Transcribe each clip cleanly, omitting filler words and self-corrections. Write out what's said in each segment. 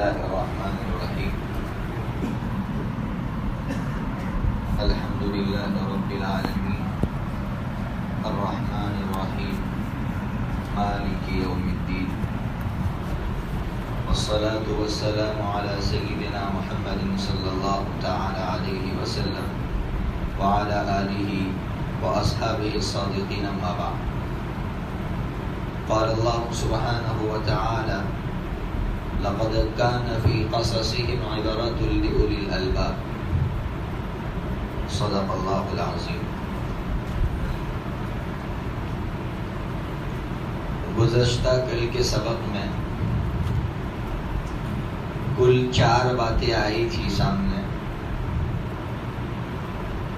الله الرحمن الرحيم الحمد لله رب العالمين الرحمن الرحيم مالك يوم الدين والصلاة والسلام على سيدنا محمد صلى الله تعالى عليه وسلم وعلى آله وأصحابه الصادقين أما بعد. قال الله سبحانه وتعالى لقد كان في قصصهم عبرة لأولي الألباب. صدق الله العظيم. گزشتہ کل کے سبق میں کل 4 باتیں آئی تھی سامنے.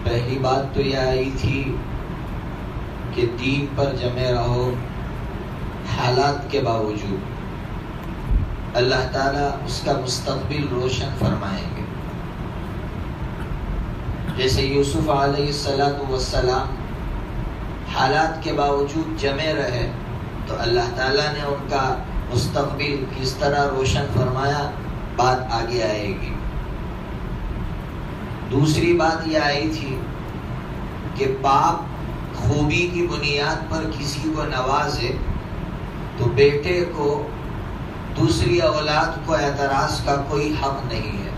پہلی بات تو یہ آئی تھی کہ دین پر جمے رہو حالات کے باوجود. اللہ تعالیٰ اس کا مستقبل روشن فرمائیں گے. جیسے یوسف علیہ السلام حالات کے باوجود جمے رہے تو اللہ تعالیٰ نے ان کا مستقبل کس طرح روشن فرمایا، بات آگے آئے گی. دوسری بات یہ آئی تھی کہ باپ خوبی کی بنیاد پر کسی کو نوازے تو بیٹے کو دوسری اولاد کو اعتراض کا کوئی حق نہیں ہے،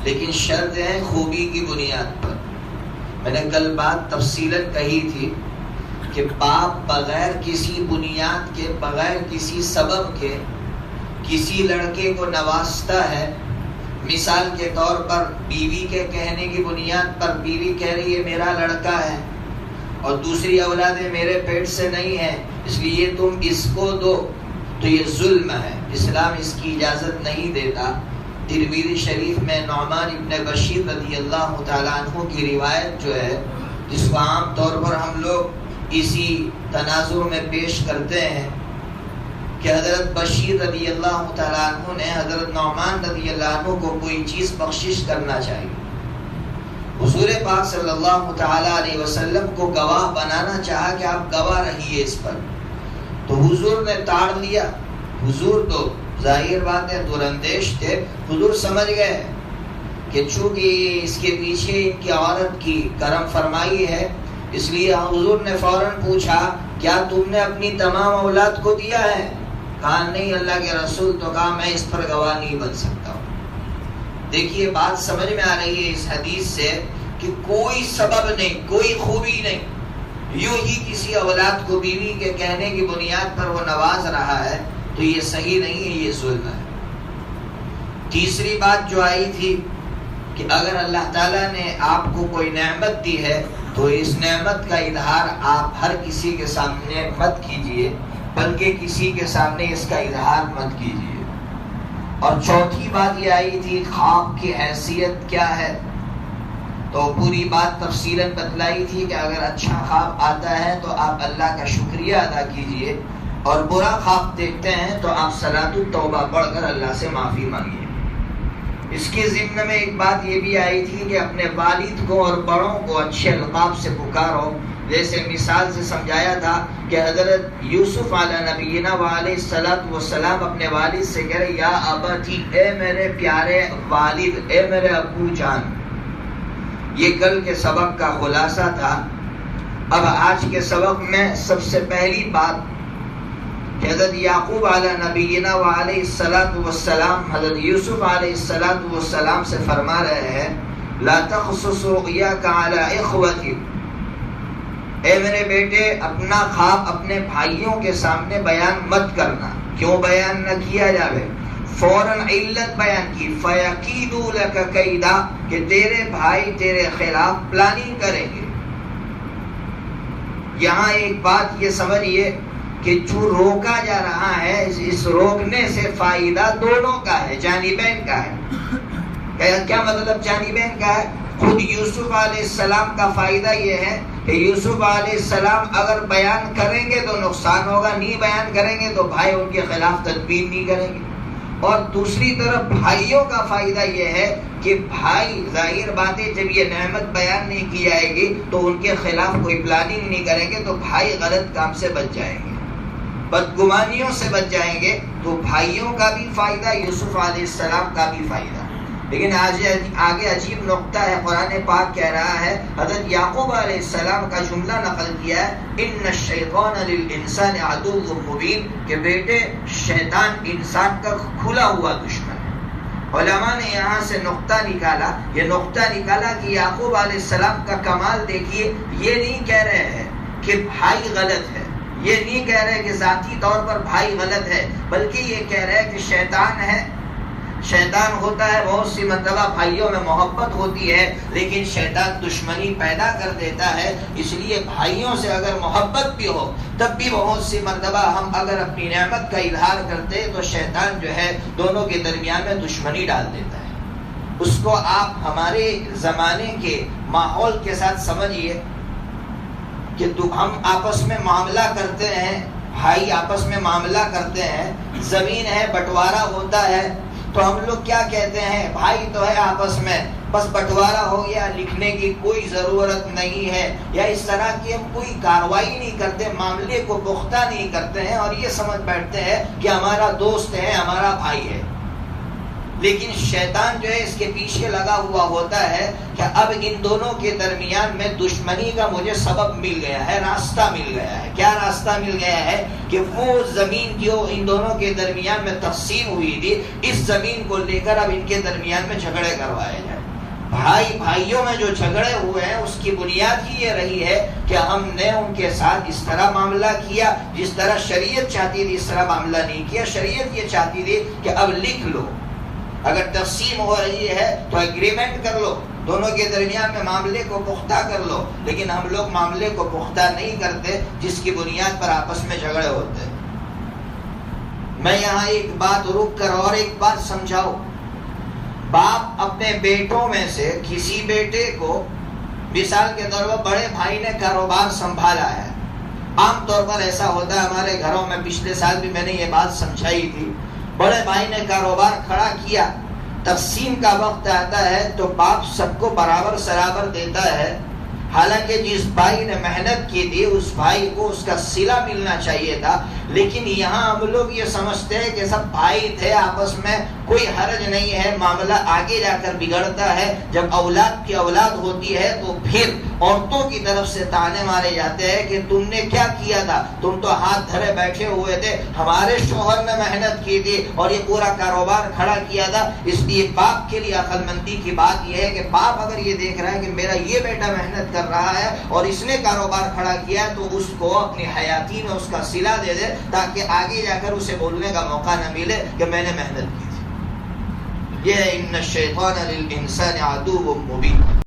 لیکن شرط ہے خوبی کی بنیاد پر. میں نے کل بات تفصیلاً کہی تھی کہ باپ بغیر کسی بنیاد کے، بغیر کسی سبب کے کسی لڑکے کو نوازتا ہے. مثال کے طور پر بیوی کے کہنے کی بنیاد پر بیوی کہہ رہی ہے میرا لڑکا ہے اور دوسری اولادیں میرے پیٹ سے نہیں ہیں، اس لیے تم اس کو دو، تو یہ ظلم ہے. اسلام اس کی اجازت نہیں دیتا. ترمذی شریف میں نعمان ابن بشیر رضی اللہ تعالیٰ عنہ کی روایت جو ہے، جس کو عام طور پر ہم لوگ اسی تناظر میں پیش کرتے ہیں کہ حضرت بشیر رضی اللہ تعالیٰ عنہ نے حضرت نعمان رضی اللہ عنہ کو کوئی چیز بخشش کرنا چاہیے. حضور پاک صلی اللہ تعالیٰ علیہ وسلم کو گواہ بنانا چاہا کہ آپ گواہ رہیے اس پر، تو حضور نے تاڑ لیا. حضور تو ظاہر بات ہے دراندیش تھے. حضور سمجھ گئے کہ چونکہ اس کے پیچھے ان کی عورت کی کرم فرمائی ہے، اس لیے حضور نے فوراً پوچھا کیا تم نے اپنی تمام اولاد کو دیا ہے؟ کہا نہیں اللہ کے رسول. تو کہا میں اس پر گواہ نہیں بن سکتا ہوں. دیکھیے بات سمجھ میں آ رہی ہے اس حدیث سے کہ کوئی سبب نہیں، کوئی خوبی نہیں، یوں ہی کسی اولاد کو بیوی کے کہنے کی بنیاد پر وہ نواز رہا ہے تو یہ صحیح نہیں ہے، یہ ظلم ہے. تیسری بات جو آئی تھی کہ اگر اللہ تعالیٰ نے آپ کو کوئی نعمت دی ہے تو اس نعمت کا اظہار آپ ہر کسی کے سامنے مت کیجئے، بلکہ کسی کے سامنے اس کا اظہار مت کیجئے. اور چوتھی بات یہ آئی تھی خواب کی حیثیت کیا ہے، تو پوری بات تفصیلاً بتلائی تھی کہ اگر اچھا خواب آتا ہے تو آپ اللہ کا شکریہ ادا کیجئے، اور برا خواب دیکھتے ہیں تو آپ صلاۃ التوبہ پڑھ کر اللہ سے معافی مانگیے. اس کے ضمن میں ایک بات یہ بھی آئی تھی کہ اپنے والد کو اور بڑوں کو اچھے القاب سے پکارو. جیسے مثال سے سمجھایا تھا کہ حضرت یوسف علیہ نبینا وعلیہ السلام اپنے والد سے کہہ رہے یا ابتی، اے میرے پیارے والد، اے میرے ابو جان. یہ کل کے سبق کا خلاصہ تھا. اب آج کے سبق میں سب سے پہلی بات کہ حضرت یعقوب علیہ نبینا وعلیہ السلام حضرت یوسف علیہ السلام سے فرما رہے ہیں لا تخصص رؤیاک علی اخوتک، اے میرے بیٹے اپنا خواب اپنے بھائیوں کے سامنے بیان مت کرنا. کیوں بیان نہ کیا جاوے؟ فوراً علت بیان کی فَيَكِيدُوا لَكَ كَيْدًا، کہ تیرے بھائی تیرے خلاف پلاننگ کریں گے. یہاں ایک بات یہ سمجھیے کہ جو روکا جا رہا ہے اس روکنے سے فائدہ دونوں کا ہے، جانبین کا ہے. کیا مطلب جانبین کا ہے؟ خود یوسف علیہ السلام کا فائدہ یہ ہے کہ یوسف علیہ السلام اگر بیان کریں گے تو نقصان ہوگا، نہیں بیان کریں گے تو بھائی ان کے خلاف تدبیر نہیں کریں گے. اور دوسری طرف بھائیوں کا فائدہ یہ ہے کہ بھائی ظاہر بات ہے جب یہ نعمت بیان نہیں کی جائے گی تو ان کے خلاف کوئی پلاننگ نہیں کریں گے تو بھائی غلط کام سے بچ جائیں گے. بدگمانیوں سے بچ جائیں گے تو بھائیوں کا بھی فائدہ، یوسف علیہ السلام کا بھی فائدہ۔ لیکن آگے عجیب نقطہ ہے، قرآن پاک کہہ رہا ہے، حضرت یعقوب علیہ السلام کا جملہ نقل کیا ہے، ان الشیطان للانسان عدو مبین، کہ بیٹے شیطان انسان کا کھلا ہوا دشمن ہے۔ علماء نے یہاں سے نقطہ نکالا کہ یعقوب علیہ السلام کا کمال دیکھیے، یہ نہیں کہہ رہے ہیں کہ بھائی غلط ہے، یہ نہیں کہہ رہے کہ ذاتی طور پر بھائی غلط ہے، بلکہ یہ کہہ رہے کہ شیطان ہے، شیطان ہوتا ہے، بہت سی مرتبہ بھائیوں میں محبت ہوتی ہے لیکن شیطان دشمنی پیدا کر دیتا ہے۔ اس لیے بھائیوں سے اگر محبت بھی ہو تب بھی بہت سی مرتبہ ہم اگر اپنی نعمت کا اظہار کرتے تو شیطان جو ہے دونوں کے درمیان میں دشمنی ڈال دیتا ہے۔ اس کو آپ ہمارے زمانے کے ماحول کے ساتھ سمجھیے کہ ہم آپس میں معاملہ کرتے ہیں، بھائی آپس میں معاملہ کرتے ہیں، زمین ہے، بٹوارا ہوتا ہے تو ہم لوگ کیا کہتے ہیں، بھائی تو ہے آپس میں، بس بٹوارا ہو گیا، لکھنے کی کوئی ضرورت نہیں ہے، یا اس طرح کی ہم کوئی کارروائی نہیں کرتے، معاملے کو پختہ نہیں کرتے ہیں اور یہ سمجھ بیٹھتے ہیں کہ ہمارا دوست ہے، ہمارا بھائی ہے۔ لیکن شیطان جو ہے اس کے پیچھے لگا ہوا ہوتا ہے کہ اب ان دونوں کے درمیان میں دشمنی کا مجھے سبب مل گیا ہے، راستہ مل گیا ہے۔ کیا راستہ مل گیا ہے؟ کہ وہ زمین جو ان دونوں کے درمیان میں تقسیم ہوئی تھی، اس زمین کو لے کر اب ان کے درمیان میں جھگڑے کروائے جائیں۔ بھائیوں میں جو جھگڑے ہوئے ہیں اس کی بنیاد ہی یہ رہی ہے کہ ہم نے ان کے ساتھ اس طرح معاملہ کیا جس طرح شریعت چاہتی تھی، اس طرح معاملہ نہیں کیا۔ شریعت یہ چاہتی تھی کہ اب لکھ لو، اگر تقسیم ہو رہی ہے تو ایگریمنٹ کر لو، دونوں کے درمیان میں معاملے کو پختہ کر لو، لیکن ہم لوگ معاملے کو پختہ نہیں کرتے جس کی بنیاد پر آپس میں جھگڑے ہوتے ہیں۔ میں یہاں ایک بات رک کر اور ایک بات سمجھاؤں، باپ اپنے بیٹوں میں سے کسی بیٹے کو، مثال کے طور پر بڑے بھائی نے کاروبار سنبھالا ہے، عام طور پر ایسا ہوتا ہے ہمارے گھروں میں، پچھلے سال بھی میں نے یہ بات سمجھائی تھی، بڑے بھائی نے کاروبار کھڑا کیا، تقسیم کا وقت آتا ہے تو باپ سب کو برابر سرابر دیتا ہے، حالانکہ جس بھائی نے محنت کی تھی اس بھائی کو اس کا صلہ ملنا چاہیے تھا، لیکن یہاں ہم لوگ یہ سمجھتے ہیں کہ سب بھائی تھے آپس میں، کوئی حرج نہیں ہے، معاملہ آگے جا کر بگڑتا ہے، جب اولاد کی اولاد ہوتی ہے تو پھر عورتوں کی طرف سے طعنے مارے جاتے ہیں کہ تم نے کیا کیا تھا، تم تو ہاتھ دھرے بیٹھے ہوئے تھے، ہمارے شوہر نے محنت کی تھی اور یہ پورا کاروبار کھڑا کیا تھا۔ اس لیے باپ کے لیے عقل مندی کی بات یہ ہے کہ باپ اگر یہ دیکھ رہا ہے کہ میرا یہ بیٹا محنت کر رہا ہے اور اس نے کاروبار کھڑا کیا ہے تو اس کو اپنی حیاتی میں اس کا صلہ دے دے تاکہ آگے جا کر اسے بولنے کا موقع نہ ملے کہ میں نے محنت کی تھی۔ یہ ان الشیطان للانسان عدو مبین۔